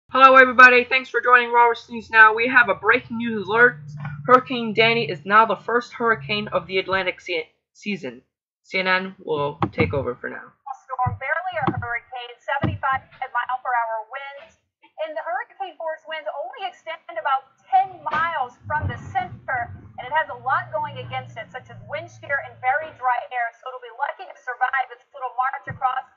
Hello everybody, thanks for joining Robert's News Now. We have a breaking news alert. Hurricane Danny is now the first hurricane of the Atlantic season. CNN will take over for now. Storm, barely a hurricane, 75-mile-per-hour winds, and the hurricane force winds only extend about 10 miles from the center, and it has a lot going against it, such as wind shear and very dry air, so it'll be lucky to survive its little march across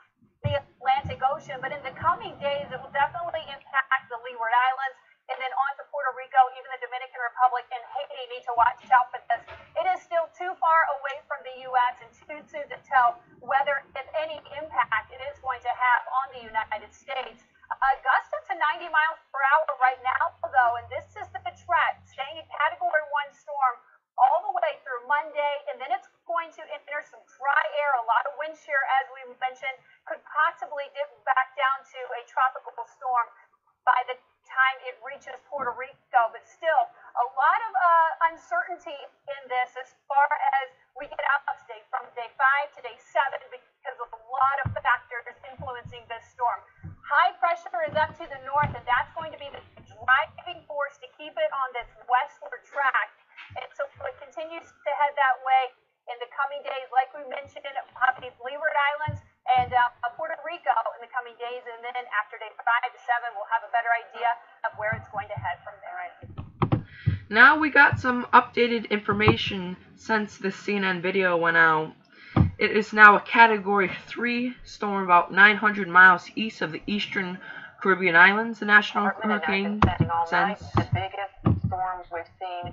the Atlantic Ocean. But in the coming days, it will definitely impact the Leeward Islands, and then on to Puerto Rico. Even the Dominican Republic and Haiti need to watch out for this. It is still too far away from the U.S. and too soon to tell whether, if any, impact it is going to have on the United States. Gusts up to 90 miles per hour right now, though, and this is the threat, staying a Category 1 storm all the way through Monday, and then it's going to enter some dry air. A lot of wind shear, as we mentioned, could possibly dip back down to a tropical storm by the time it reaches Puerto Rico. But still, a lot of uncertainty in this as far as we get out today, from day 5 to day 7, because of a lot of factors influencing this storm. High pressure is up to the north, and that's going to be the driving force to keep it on this westward track. And so it continues to head that way in the coming days. Like we mentioned, these Leeward Islands and Puerto Rico in the coming days. And then after day 5 to 7, we'll have a better idea of where it's going to head from there. Now we got some updated information since the CNN video went out. It is now a Category 3 storm about 900 miles east of the eastern Caribbean islands. The National Hurricane Center. The biggest storms we've seen.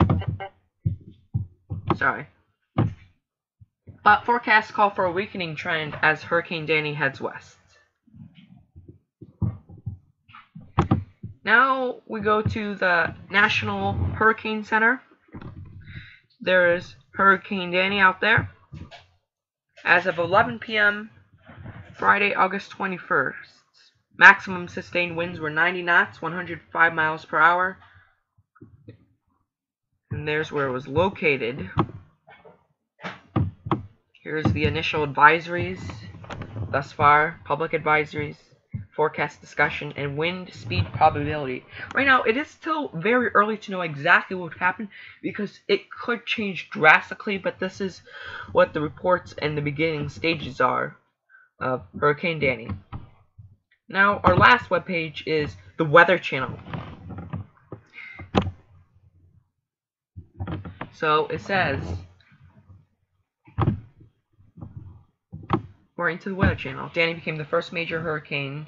But forecasts call for a weakening trend as Hurricane Danny heads west. Now we go to the National Hurricane Center. There is Hurricane Danny out there. As of 11 p.m. Friday, August 21st, maximum sustained winds were 90 knots, 105 miles per hour. And there's where it was located. Here's the initial advisories thus far, public advisories, forecast discussion, and wind speed probability. Right now, it is still very early to know exactly what would happen because it could change drastically, but this is what the reports and the beginning stages are of Hurricane Danny. Now, our last webpage is the Weather Channel. So it says, according to the Weather Channel, Danny became the first major hurricane.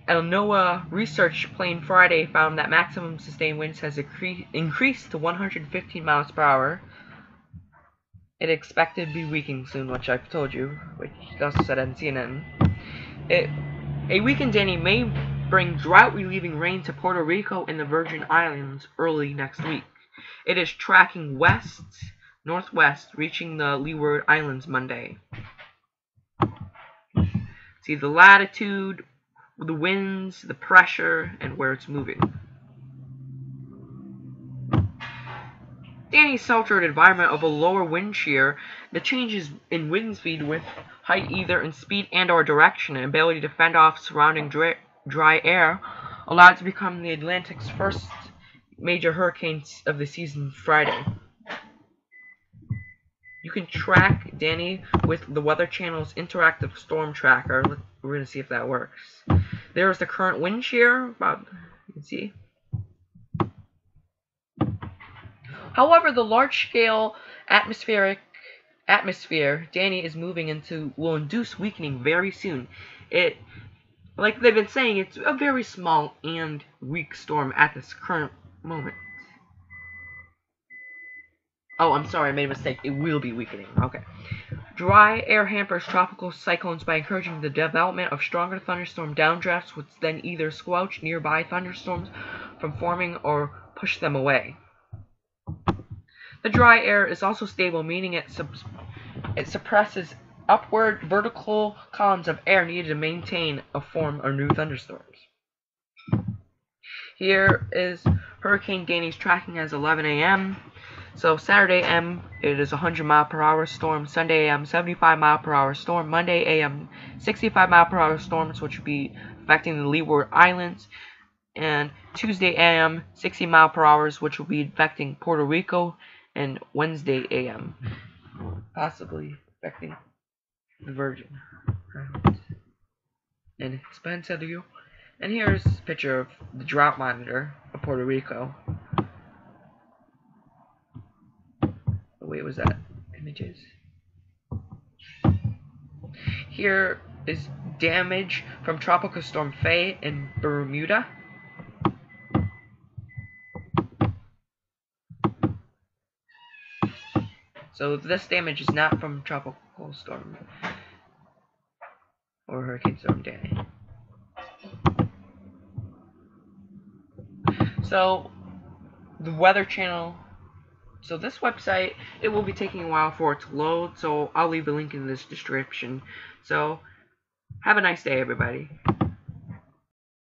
A NOAA research plane Friday found that maximum sustained winds has increased to 115 miles per hour. It expected to be weakening soon, which I've told you, which is also said on CNN. A weakened Danny may bring drought-relieving rain to Puerto Rico and the Virgin Islands early next week. It is tracking west-northwest, reaching the Leeward Islands Monday. See the latitude, the winds, the pressure, and where it's moving. Danny's sheltered environment of a lower wind shear, the changes in wind speed with height either in speed and or direction, and ability to fend off surrounding dry air, allowed to become the Atlantic's first major hurricane of the season Friday. You can track Danny with the Weather Channel's interactive storm tracker. We're going to see if that works. There's the current wind shear, about, you can see. However, the large-scale atmosphere Danny is moving into will induce weakening very soon. Like they've been saying, it's a very small and weak storm at this current moment. Oh, I'm sorry, I made a mistake. It will be weakening. Okay. Dry air hampers tropical cyclones by encouraging the development of stronger thunderstorm downdrafts, which then either squelch nearby thunderstorms from forming or push them away. The dry air is also stable, meaning it suppresses upward vertical columns of air needed to maintain a form of new thunderstorms. Here is Hurricane Danny's tracking as 11 a.m. So Saturday AM, it is 100 mile per hour storm. Sunday AM, 75 mile per hour storm. Monday AM, 65 mile per hour storms, which would be affecting the Leeward Islands. And Tuesday AM, 60 miles per hour, which will be affecting Puerto Rico. And Wednesday AM, possibly affecting the Virgin Islands and Hispaniola. And here's a picture of the drought monitor of Puerto Rico. Oh, wait, was that images? Here is damage from Tropical Storm Faye in Bermuda. So this damage is not from Tropical Storm or Hurricane Storm Danny. So the Weather Channel. So this website, it will be taking a while for it to load. So I'll leave the link in this description. So have a nice day, everybody.